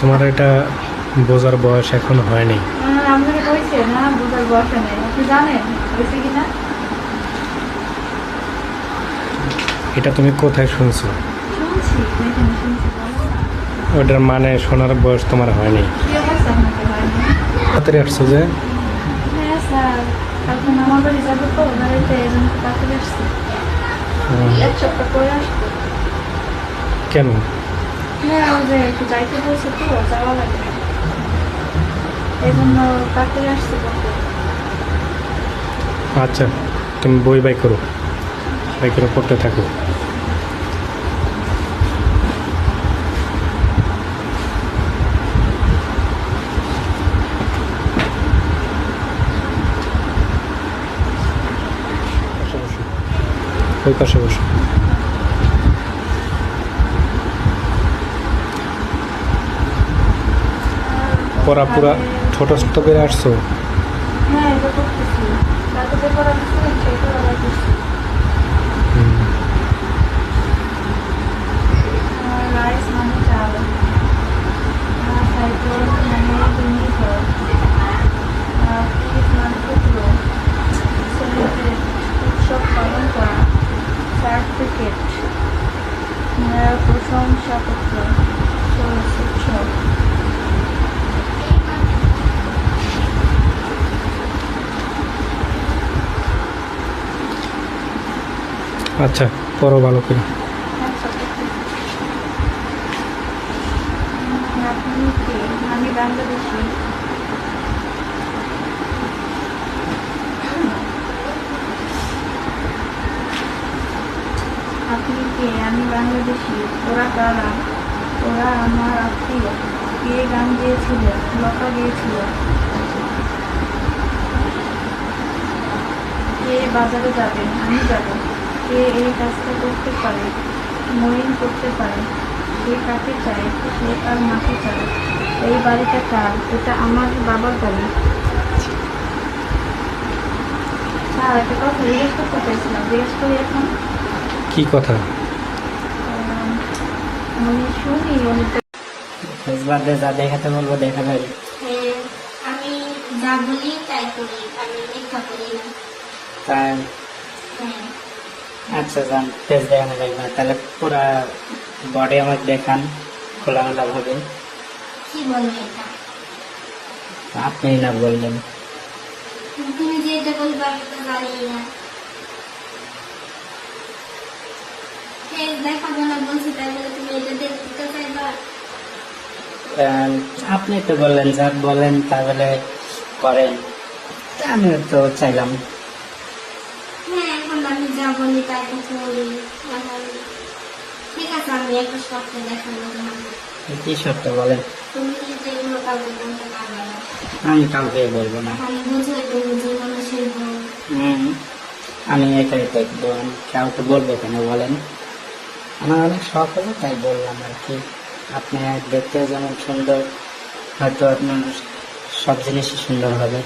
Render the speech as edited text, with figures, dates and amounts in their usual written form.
তোমার এটা বোঝার বয়স এখন হয়নি। আমাকে কইছে না বোঝার বয়স নেই, আপনি জানেন হয়েছে কিনা? এটা তুমি কোথায় শুনছো? শুনছি, এখানে শুনছি। ওটার মানে শোনার বয়স তোমার হয়নি। কি অবস্থা আপনাকে হয়নি? তাড়াতাড়ি আসছো যে? হ্যাঁ স্যার, কালকে মামার বাড়ি যাবো তো, বাড়িতে এই জন্য তাড়াতাড়ি আসছি। এক সপ্তাহ পরে আসবো। কেন? হ্যাঁ, ওই যে একটু যাইতে বলছে তো, যাওয়া লাগে, এই জন্য তাড়াতাড়ি আসছি বলতে। আচ্ছা, তুমি বই বাই করো, বাই করে পড়তে থাকো। ওই পাশে বসো। পড়া পুরা ছোট করে আসছো? হ্যাঁ, এটা করতেছি। তারপর যে পড়া দিচ্ছিলেন সেই পড়া করতেছি। রাইস মানে চাল, সাইকেল মানে বিনিয়োগ, পিস মানে টুকরো, ছেলেদের উৎসব পালন করা, সার্টিফিকেট, প্রশংসাপত্র, উৎসব। আচ্ছা, পড়ো ভালো করে। আপনি কে? আমি বাংলাদেশি। আপনি কে? আমি বাংলাদেশি। ওরা কারা? ওরা আমার আত্মীয়। কে গান গেয়েছিল? লতা গেয়েছিল। কে বাজারে যাবে? আমি যাব। কে এই কাজটা করতে পারে? মইন করতে পারে। সে কাকে চায়? সে তার মাকে চায়। এই বাড়িটা কার? এটা আমার বাবার বাড়ি। স্যার, একটা কথা জিজ্ঞেস করতে চাইছিলাম, জিজ্ঞেস করি এখন? কি কথা? উনি শুনি উনি তো বাদে যা দেখাতে বলবো দেখাবে। হ্যাঁ, আমি যা বলি তাই করি, আমি মিথ্যা করি না। তাই? হ্যাঁ, আচ্ছা যান, তেজ দেখানো লাগবে না। তাহলে পুরা বডি আমাকে দেখান খোলামেলা ভাবে। কি বলো এটা? আপনি না বললেন। তুমি যে এটা বলবে আমি তো জানি না। ফেস দেখাবো না বলছি, তাই বলে তুমি এটা দেখতে চাইবা? আপনি তো বললেন যা বলেন তাহলে করেন, আমি তো চাইলাম। হ্যাঁ, এখন আমি যা বলি তাই তো করি। এখন ঠিক আছে, আমি একটা শর্ত দেখাবো তোমাকে। কি সত্য বলেন? তুমি যেগুলো কাউকে বলতে পারবে না। আমি কাউকে বলবো না। আমি বুঝো তুমি যে মানুষের বউ। আমি একাই দেখবো, আমি কাউকে বলবো কেন বলেন? আমার অনেক শখ হলো তাই বললাম আর কি। আপনি দেখতে যেমন সুন্দর, হয়তো আপনার সব জিনিসই সুন্দর হবে।